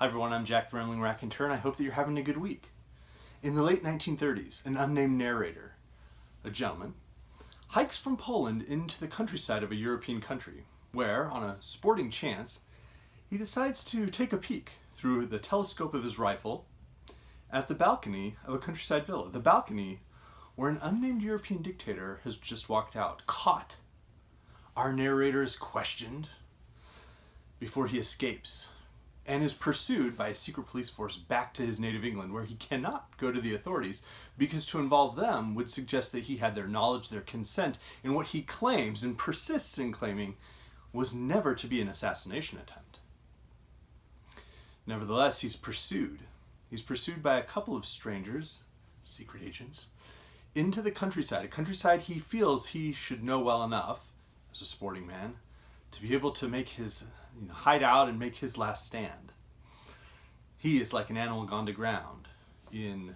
Hi everyone, I'm Jack the Rambling Raconteur, and I hope that you're having a good week. In the late 1930s, an unnamed narrator, a gentleman, hikes from Poland into the countryside of a European country, where, on a sporting chance, he decides to take a peek through the telescope of his rifle at the balcony of a countryside villa. The balcony where an unnamed European dictator has just walked out, caught. Our narrator is questioned before he escapes, and is pursued by a secret police force back to his native England, where he cannot go to the authorities because to involve them would suggest that he had their knowledge, their consent in what he claims and persists in claiming was never to be an assassination attempt. Nevertheless, he's pursued. He's pursued by a couple of strangers, secret agents, into the countryside, a countryside he feels he should know well enough as a sporting man to be able to make his hide out and make his last stand. He is like an animal gone to ground in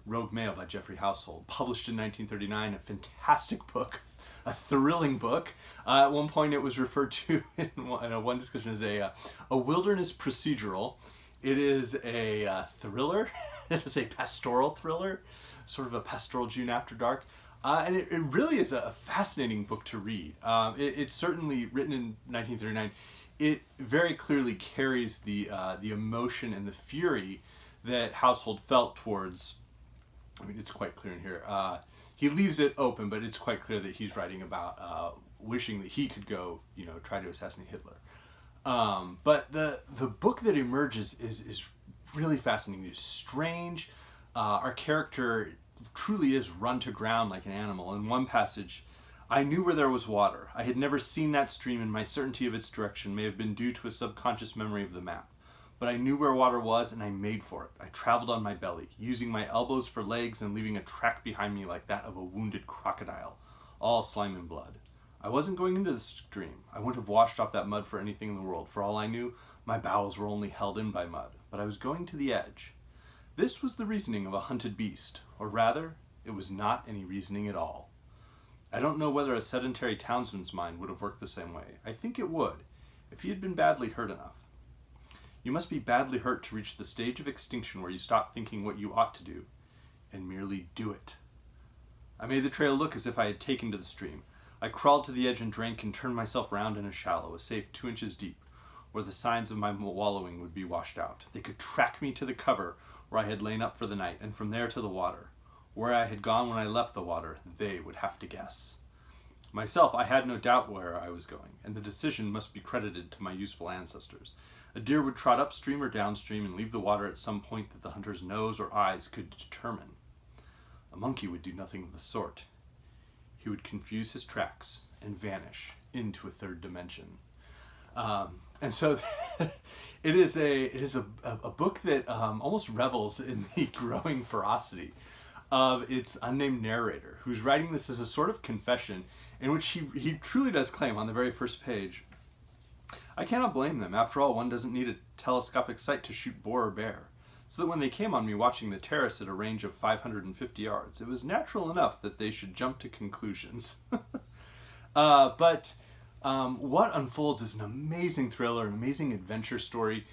Rogue Male by Geoffrey Household, published in 1939, a fantastic book, a thrilling book. At one point it was referred to in one discussion as a wilderness procedural. It is a thriller, it is a pastoral thriller, sort of a Pastoral June After Dark. And it really is a fascinating book to read. It's certainly written in 1939. It very clearly carries the emotion and the fury that Household felt towards. I mean, it's quite clear in here. He leaves it open, but it's quite clear that he's writing about wishing that he could go, try to assassinate Hitler. But the book that emerges is really fascinating. It's strange. Our character truly is run to ground like an animal. In one passage, I knew where there was water. I had never seen that stream, and my certainty of its direction may have been due to a subconscious memory of the map. But I knew where water was, and I made for it. I traveled on my belly, using my elbows for legs and leaving a track behind me like that of a wounded crocodile, all slime and blood. I wasn't going into the stream. I wouldn't have washed off that mud for anything in the world. For all I knew, my bowels were only held in by mud. But I was going to the edge. This was the reasoning of a hunted beast, or rather, it was not any reasoning at all. I don't know whether a sedentary townsman's mind would have worked the same way. I think it would, if he had been badly hurt enough. You must be badly hurt to reach the stage of extinction where you stop thinking what you ought to do, and merely do it. I made the trail look as if I had taken to the stream. I crawled to the edge and drank and turned myself round in a shallow, a safe 2 inches deep, where the signs of my wallowing would be washed out. They could track me to the cover where I had lain up for the night, and from there to the water. Where I had gone when I left the water, they would have to guess. Myself, I had no doubt where I was going, and the decision must be credited to my useful ancestors. A deer would trot upstream or downstream and leave the water at some point that the hunter's nose or eyes could determine. A monkey would do nothing of the sort. He would confuse his tracks and vanish into a third dimension. And so it is a book that almost revels in the growing ferocity of its unnamed narrator, who's writing this as a sort of confession in which he truly does claim on the very first page, I cannot blame them. After all, one doesn't need a telescopic sight to shoot boar or bear. So that when they came on me watching the terrace at a range of 550 yards, it was natural enough that they should jump to conclusions. But what unfolds is an amazing thriller, an amazing adventure story.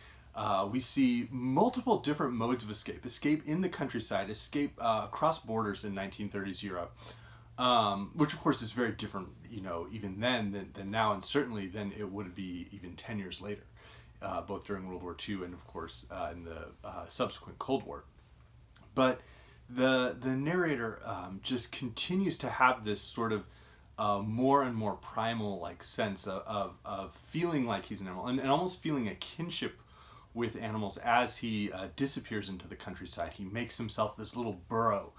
We see multiple different modes of escape. Escape in the countryside, escape across borders in 1930s Europe, which of course is very different, even then than now, and certainly than it would be even 10 years later, both during World War II and of course in the subsequent Cold War. But the narrator just continues to have this sort of more and more primal like sense of feeling like he's an animal and almost feeling a kinship with animals as he disappears into the countryside. He makes himself this little burrow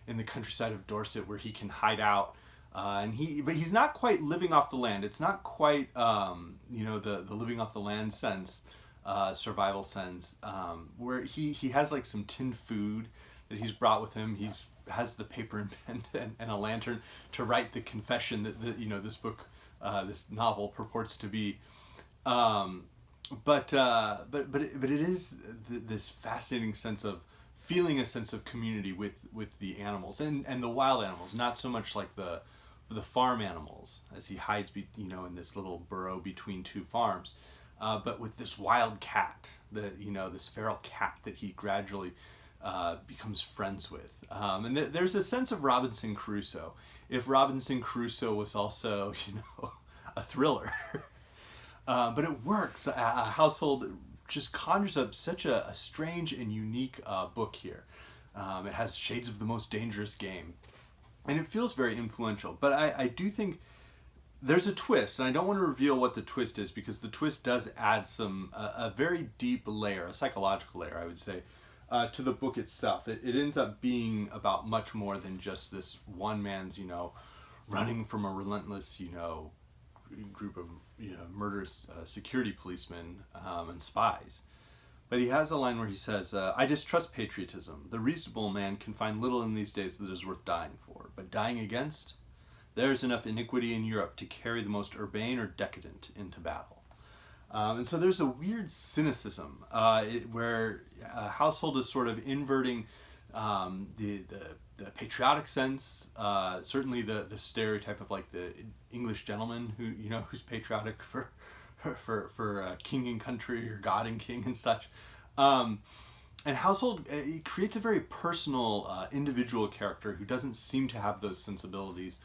in the countryside of Dorset where he can hide out. But he's not quite living off the land. It's not quite the living off the land sense, survival sense, where he has like some tinned food that he's brought with him. He's has the paper and pen and a lantern to write the confession that this book, this novel purports to be. But it is this fascinating sense of feeling a sense of community with the animals and the wild animals, not so much like the farm animals as he hides in this little burrow between two farms, but with this wild cat, this feral cat that he gradually becomes friends with. And there's a sense of Robinson Crusoe. If Robinson Crusoe was also, a thriller. But it works. Household just conjures up such a strange and unique book here. It has shades of The Most Dangerous Game. And it feels very influential. But I do think there's a twist, and I don't want to reveal what the twist is, because the twist does add a very deep layer, a psychological layer, I would say, to the book itself. It ends up being about much more than just this one man's, running from a relentless, group of murderous security policemen and spies. But he has a line where he says, I distrust patriotism. The reasonable man can find little in these days that is worth dying for. But dying against? There is enough iniquity in Europe to carry the most urbane or decadent into battle. And so there's a weird cynicism where Household is sort of inverting the patriotic sense, certainly the stereotype of like the English gentleman who's patriotic for king and country, or God and king and such. And Household, it creates a very personal individual character who doesn't seem to have those sensibilities.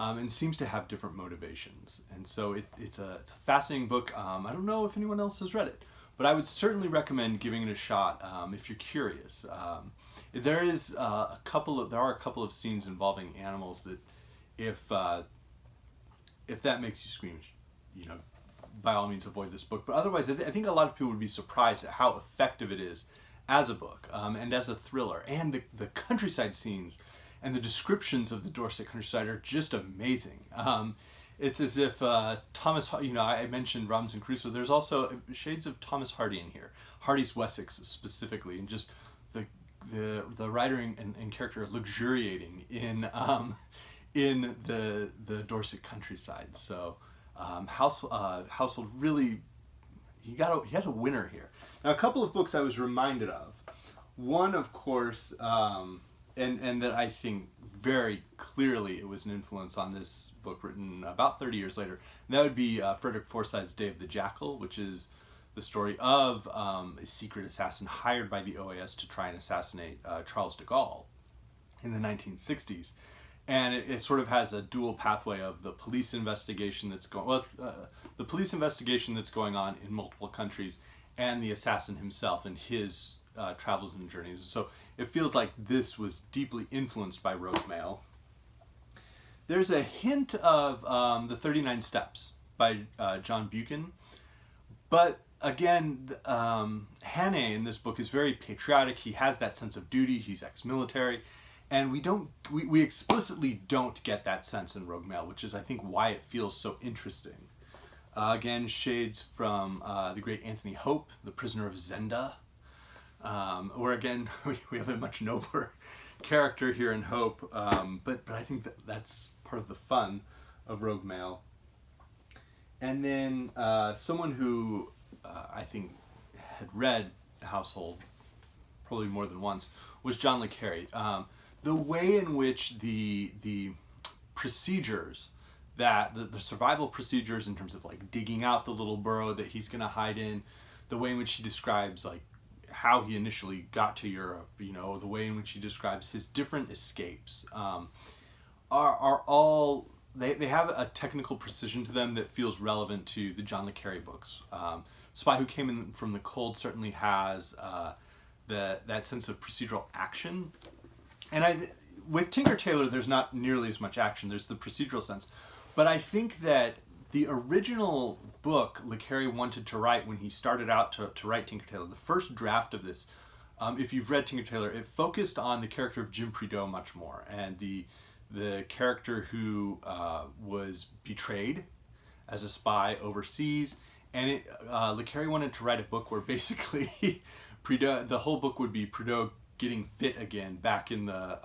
And seems to have different motivations. And so it's a fascinating book. I don't know if anyone else has read it, but I would certainly recommend giving it a shot if you're curious. There are a couple of scenes involving animals that if that makes you scream, by all means avoid this book. But otherwise, I think a lot of people would be surprised at how effective it is as a book and as a thriller. And the countryside scenes and the descriptions of the Dorset countryside are just amazing. It's as if Thomas, I mentioned Robinson Crusoe. There's also shades of Thomas Hardy in here. Hardy's Wessex specifically, and just the writer and character luxuriating in the Dorset countryside. So Household really, he had a winner here. Now, a couple of books I was reminded of. One, of course. And that I think very clearly it was an influence on this book written about 30 years later. And that would be Frederick Forsyth's Day of the Jackal, which is the story of a secret assassin hired by the OAS to try and assassinate Charles de Gaulle in the 1960s. And it sort of has a dual pathway of the police investigation that's going on in multiple countries, and the assassin himself and his travels and journeys. So it feels like this was deeply influenced by rogue mail. There's a hint of the 39 Steps by John Buchan, but again, Hannah in this book is very patriotic. He has that sense of duty. He's ex-military, and we explicitly don't get that sense in rogue mail, which is, I think, why it feels so interesting. Again, shades from the great Anthony Hope, The Prisoner of Zenda. Or again, we have a much nobler character here in Hope, but I think that's part of the fun of rogue mail. And then someone who I think had read Household probably more than once was John le Carré. The way in which the procedures, that the survival procedures in terms of like digging out the little burrow that he's going to hide in, the way in which he describes like how he initially got to Europe, the way in which he describes his different escapes, are all, they have a technical precision to them that feels relevant to the John le Carré books. Spy Who Came In From the Cold certainly has that sense of procedural action. And with Tinker Tailor, there's not nearly as much action. There's the procedural sense. But I think that the original book le Carré wanted to write when he started out to write Tinker Tailor, the first draft of this, if you've read Tinker Tailor, it focused on the character of Jim Prideaux much more, and the character who was betrayed as a spy overseas. And le Carré wanted to write a book where basically Prideaux, the whole book would be Prideaux getting fit again back in the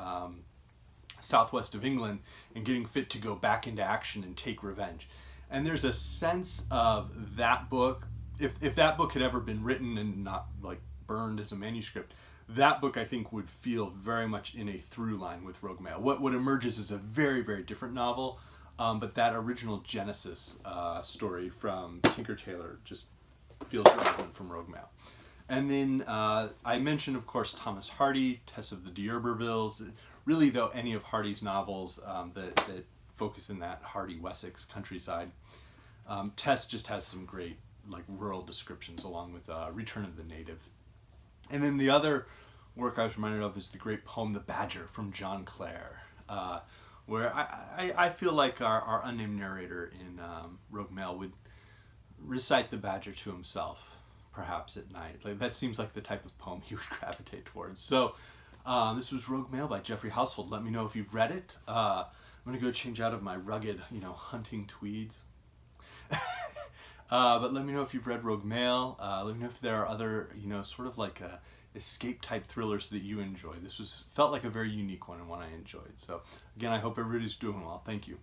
southwest of England, and getting fit to go back into action and take revenge. And there's a sense of that book, if that book had ever been written and not like burned as a manuscript, that book I think would feel very much in a through line with Rogue Mail. What emerges is a very, very different novel, but that original Genesis story from Tinker Tailor just feels relevant from Rogue Male. And then I mentioned, of course, Thomas Hardy, Tess of the D'Urbervilles. Really, though, any of Hardy's novels that focus in that Hardy Wessex countryside. Tess just has some great like rural descriptions along with Return of the Native. And then the other work I was reminded of is the great poem The Badger from John Clare, where I feel like our unnamed narrator in Rogue Male would recite the badger to himself, perhaps at night. Like that seems like the type of poem he would gravitate towards. So this was Rogue Male by Geoffrey Household. Let me know if you've read it. I'm going to go change out of my rugged, hunting tweeds. But let me know if you've read Rogue Male. Let me know if there are other, sort of like escape type thrillers that you enjoy. This felt like a very unique one and one I enjoyed. So again, I hope everybody's doing well. Thank you.